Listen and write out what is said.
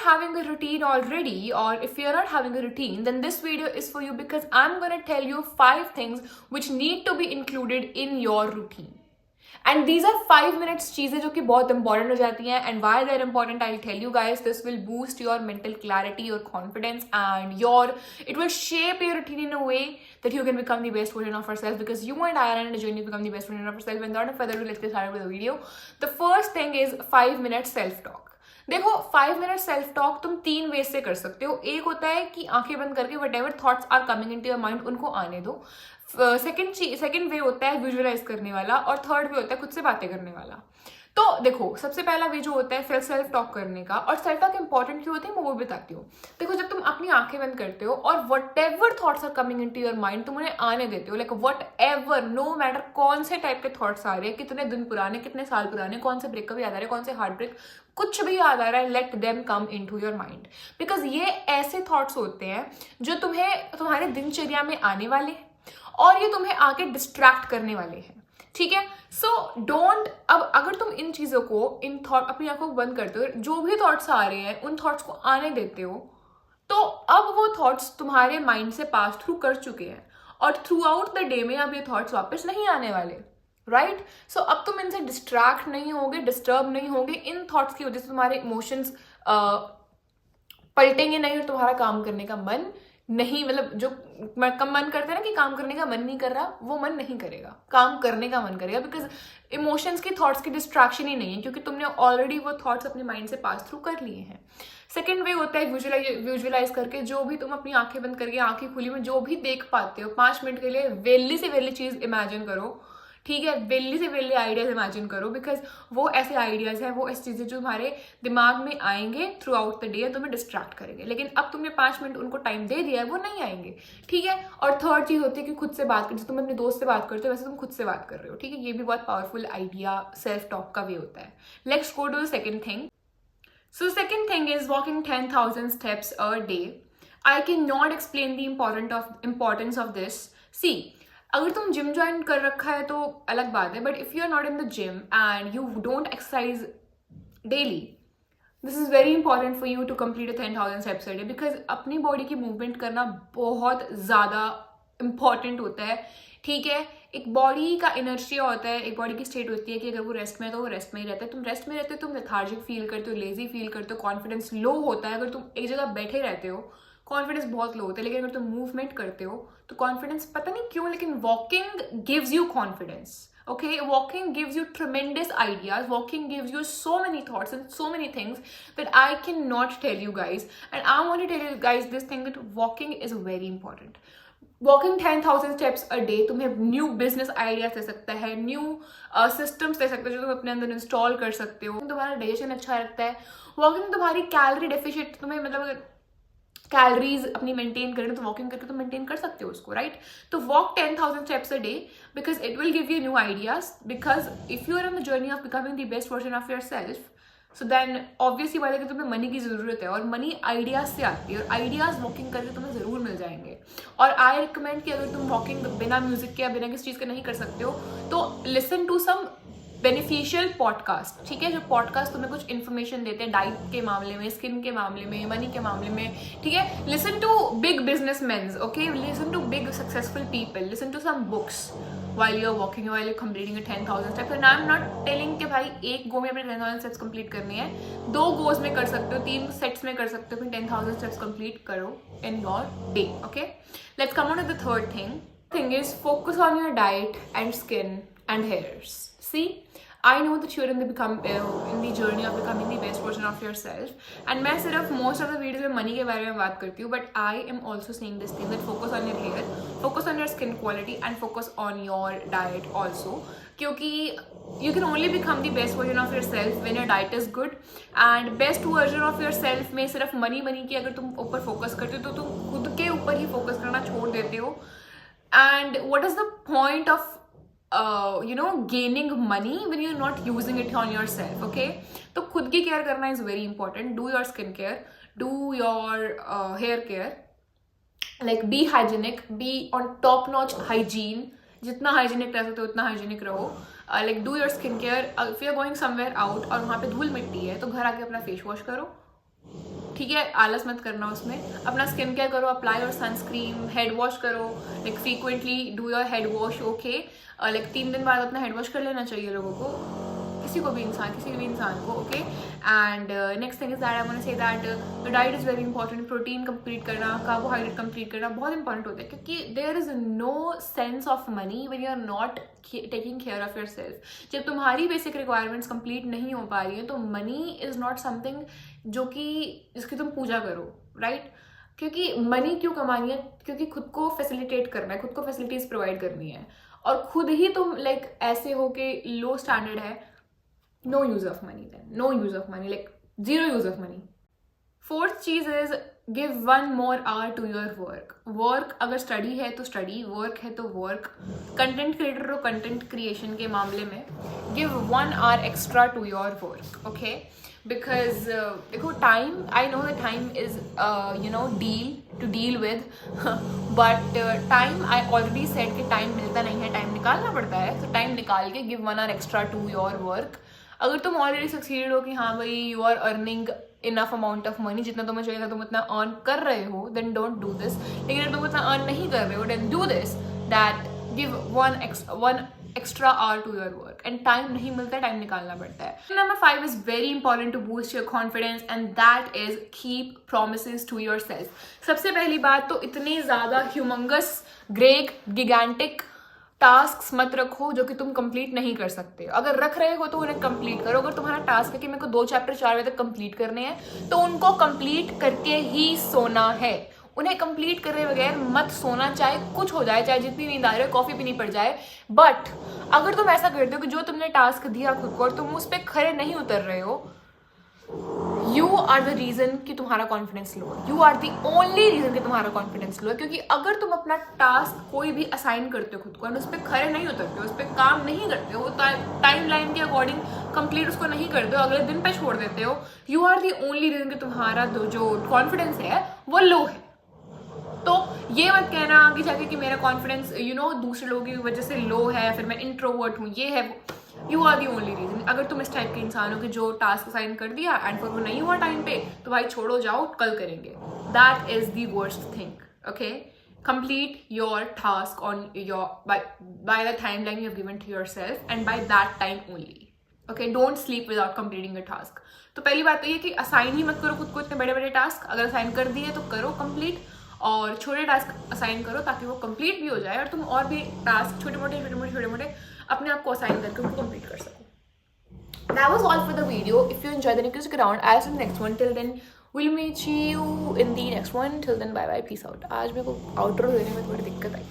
having a routine already, or if you're not having a routine, then this video is for you, because I'm gonna tell you 5 things which need to be included in your routine. And these are 5 minutes चीजें जो कि बहुत important हो जाती हैं. And why they're important, I'll tell you guys. This will boost your mental clarity, your confidence, and it will shape your routine in a way that you can become the best version of yourself, because you and I are on a journey to become the best version of yourself. And without further ado, let's get started with the video. The first thing is 5 minutes self-talk. देखो 5 minute self talk तुम 3 वे से कर सकते हो. एक होता है कि आंखें बंद करके whatever thoughts are coming into your mind उनको आने दो. सेकंड वे होता है विजुअलाइज करने वाला, और थर्ड वे होता है खुद से बातें करने वाला. तो देखो सबसे पहला वे जो होता है फिर सेल्फ टॉक करने का, और सेल्फ टॉक इंपॉर्टेंट क्यों होते हैं मैं वो बताती हूँ. देखो जब तुम अपनी आंखें बंद करते हो और whatever thoughts are coming into your mind तुम उन्हें आने देते हो, like whatever, no matter कौन से टाइप के थॉट्स आ रहे हैं, कितने दिन पुराने, कितने साल पुराने, कौन से ब्रेकअप याद आ रहे हैं, कौन से हार्ट ब्रेक, कुछ भी याद आ रहा है, let them come into your mind. Because ये ऐसे थॉट्स होते हैं जो तुम्हारे दिनचर्या में आने वाले हैं और ये तुम्हें आके डिस्ट्रैक्ट करने वाले हैं. ठीक है, सो डोंट, अब अगर तुम इन चीजों को, इन थॉट, अपनी आंखों को बंद करते हो, जो भी थॉट्स आ रहे हैं उन थॉट्स को आने देते हो, तो अब वो थॉट्स तुम्हारे माइंड से पास थ्रू कर चुके हैं और थ्रू आउट द डे में अब ये थॉट्स वापस नहीं आने वाले. राइट, सो अब तुम इनसे डिस्ट्रैक्ट नहीं होगे, डिस्टर्ब नहीं होगे. इन थॉट्स की वजह से तुम्हारे इमोशंस पलटेंगे नहीं और तुम्हारा काम करने का मन नहीं, मतलब जो कम मन करते हैं ना कि काम करने का मन नहीं कर रहा, वो मन नहीं करेगा, काम करने का मन करेगा. बिकॉज इमोशंस की थॉट्स की डिस्ट्रैक्शन ही नहीं है, क्योंकि तुमने ऑलरेडी वो थॉट्स अपने माइंड से पास थ्रू कर लिए हैं. सेकेंड वे होता है विजुअलाइज करके, जो भी तुम अपनी आंखें बंद करके आंखें खुली में जो भी देख पाते हो 5 मिनट के लिए वेली से वेली चीज इमेजिन करो. ठीक है, वेली से वेली आइडियाज इमेजिन करो, बिकॉज वो ऐसे आइडियाज हैं, वो ऐसी चीजें जो तुम्हारे दिमाग में आएंगे थ्रू आउट द डे, तुम्हें डिस्ट्रैक्ट करेंगे. लेकिन अब तुमने 5 मिनट उनको टाइम दे दिया है, वो नहीं आएंगे. ठीक है, और थर्ड चीज होती है कि खुद से बात कर, जैसे तुम अपने दोस्त से बात करते हो वैसे तुम खुद से बात कर रहे हो. ठीक है, ये भी बहुत पावरफुल आइडिया सेल्फ टॉक का वे होता है. Let's go to the second thing. So second thing is walking 10,000 steps a day. I can not explain the importance of this. See, अगर तुम जिम ज्वाइन कर रखा है तो अलग बात है, but if you are not in the gym and you don't exercise daily, this is very important for you to complete 10,000 steps a day. Because अपनी बॉडी की मूवमेंट करना बहुत ज़्यादा इंपॉर्टेंट होता है. ठीक है, एक बॉडी का इनर्शिया होता है, एक बॉडी की स्टेट होती है कि अगर वो रेस्ट में है तो वो रेस्ट में ही रहता है. तुम रेस्ट में रहते हो, तुम लेथार्जिक फील करते हो, लेजी फील करते हो, कॉन्फिडेंस लो होता है. अगर तुम एक जगह बैठे रहते हो कॉन्फिडेंस बहुत लो होता है. लेकिन अगर तुम मूवमेंट करते हो तो कॉन्फिडेंस पता नहीं क्यों, लेकिन walking gives you confidence. Okay, walking gives you tremendous ideas. Walking gives you so many thoughts and so many things that I cannot tell you guys. And I want to tell you guys this thing, that walking is very important. Walking 10,000 steps a day तुम्हें new business ideas दे सकता है, new systems दे सकता है जो तुम अपने अंदर install कर सकते हो. तुम्हारा डाइजेशन अच्छा रखता है. वॉकिंग तुम्हारी कैलोरी डेफिशिट, तुम्हें मतलब अगर कैलोरीज अपनी मेंटेन करना तो वॉकिंग करके तो मेंटेन कर सकते हो उसको. राइट, तो walk 10,000 steps a day, because it will give you new ideas. Because if you are on the journey of becoming the best version of your self, so then obviously बात है कि तुम्हें money की जरूरत है, और money ideas से आती है, और आइडियाज वॉकिंग करके तुम्हें जरूर मिल जाएंगे. और आई रिकमेंड कि अगर तुम वॉकिंग बिना म्यूजिक के या बिना किसी चीज़ के नहीं कर सकते हो तो listen to some beneficial podcast. ठीक है, जो पॉडकास्ट तुम्हें कुछ इन्फॉर्मेशन देते हैं डाइट के मामले में, स्किन के मामले में, मनी के मामले में. ठीक है, listen to big business man, okay, listen to big successful people, listen to some books while you're walking, while you're completing your 10,000 steps. And I'm not telling कि भाई एक गो में अपने 10,000 steps complete करने हैं, 2 गोज में कर सकते हो, 3 सेट्स में कर सकते हो, फिर 10,000 steps complete करो in your day. Okay, let's come on to the third thing. Thing is focus on your diet and skin and hairs. See, I know that you're in the journey of becoming the best version of yourself, and मैं सिर्फ most of the videos में money के बारे में बात करती हूँ, but I am also saying this thing that focus on your hair, focus on your skin quality, and focus on your diet also, क्योंकि you can only become the best version of yourself when your diet is good. and best version of yourself में सिर्फ money की अगर तुम ऊपर focus करते हो तो तुम खुद के ऊपर ही फोकस करना छोड़ देते हो. and what is the point of gaining money when you're not using it on yourself? Okay, तो खुद की केयर करना is very important. Do your skin care, do your hair care, like be hygienic, be on top notch hygiene. जितना hygienic रह सकते हो उतना hygienic रहो. like do your skin care. if you're going somewhere out और वहाँ पे धूल मिट्टी है तो घर आके अपना फेस वॉश करो. ठीक है, आलस मत करना उसमें। अपना स्किन केयर करो, अप्लाई और सनस्क्रीन, हेड वॉश करो, like frequently do your head wash, okay. Like 3 दिन बाद अपना हेड वॉश कर लेना चाहिए लोगों को, किसी भी इंसान को, okay. And next thing is that I want to say that the diet is very important. Protein complete करना, कार्बोहाइड्रेट कंप्लीट करना बहुत इंपॉर्टेंट होता है, क्योंकि there is no sense of money when you are not taking care of your self. जब तुम्हारी basic requirements complete नहीं हो पा रही हैं तो मनी इज नॉट समथिंग जिसकी तुम पूजा करो, राइट? क्योंकि मनी क्यों कमानी है? क्योंकि खुद को फैसिलिटेट करना है, खुद को फैसिलिटीज प्रोवाइड करनी है, और खुद ही तुम लाइक ऐसे हो कि लो स्टैंडर्ड है, no use of money, then no use of money, like zero use of money. Fourth चीज is give 1 more hour to your work. अगर स्टडी है तो स्टडी, वर्क है तो वर्क। कंटेंट क्रिएटर हो, कंटेंट क्रिएशन के मामले में give 1 hour extra to your work, okay. Because देखो, time, I know the time is to deal with, but time, I already said कि टाइम मिलता नहीं है, टाइम निकालना पड़ता है। तो टाइम निकाल के give 1 hour extra to your work. अगर तुम ऑलरेडी सक्सीड हो कि हाँ भाई you are earning enough amount of money, जितना तुम्हें चाहिए था तुम इतना अर्न कर रहे हो, देन डोंट डू दिस। लेकिन अगर तुम इतना अर्न नहीं कर रहे हो, then do this, that give 1 extra hour to your work। and time नहीं मिलता है, टाइम निकालना पड़ता है। Number 5 is very important to boost your confidence, and that is keep promises to yourself। सबसे पहली बात तो इतने ज्यादा ह्यूमंगस, ग्रेग, गिगैंटिक टास्क मत रखो जो कि तुम कंप्लीट नहीं कर सकते। अगर रख रहे हो तो उन्हें कंप्लीट करो। अगर तुम्हारा टास्क है कि मेरे को 2 चैप्टर 4 बजे तक कंप्लीट करने हैं, तो उनको कंप्लीट करके ही सोना है। उन्हें कंप्लीट करे बगैर मत सोना, चाहे कुछ हो जाए, चाहे जितनी नींद आ रही हो, कॉफी पीनी पड़ जाए। बट अगर तुम ऐसा करते हो कि जो तुमने टास्क दिया खुद को और तुम उस पर खड़े नहीं उतर रहे हो, यू आर द रीजन कि तुम्हारा कॉन्फिडेंस लो है। You are the only reason कि तुम्हारा कॉन्फिडेंस लो है। क्योंकि अगर तुम अपना टास्क कोई भी असाइन करते हो खुद को और उस पर खड़े नहीं उतरते हो, उस पर काम नहीं करते हो, टाइम लाइन के अकॉर्डिंग कंप्लीट उसको नहीं करते हो, अगले दिन पे छोड़ देते हो, you are the only reason कि तुम्हारा जो कॉन्फिडेंस है वो लो है। तो ये मत कहना आगे जाके कि मेरा कॉन्फिडेंस दूसरे लोगों की वजह से लो है, फिर मैं इंट्रोवर्ट हूँ, ये है। You are the only reason. अगर तुम इस टाइप के इंसान हो कि जो टास्क साइन कर दिया एंड फिर वो नहीं हुआ टाइम पे, तो भाई छोड़ो, जाओ, कल करेंगे। That is the worst thing, okay. Complete your task on your by the timeline you have given to yourself and by that time only, okay. Don't sleep without completing a task. तो पहली बात तो ये कि assign ही मत करो खुद को इतने बड़े बड़े टास्क। अगर असाइन कर दिए तो करो कंप्लीट, और छोटे टास्क असाइन करो ताकि वो कंप्लीट भी हो जाए और तुम और भी टास्क छोटे मोटे अपने आप को असाइन करके उनको कंप्लीट कर सको। That was all for the video. If you enjoyed, then you can stick around. I'll see you in the next one. Till then, we'll meet you in the next one. Till then, bye bye, peace out. आज मेरे को outro देने में थोड़ी दिक्कत आई।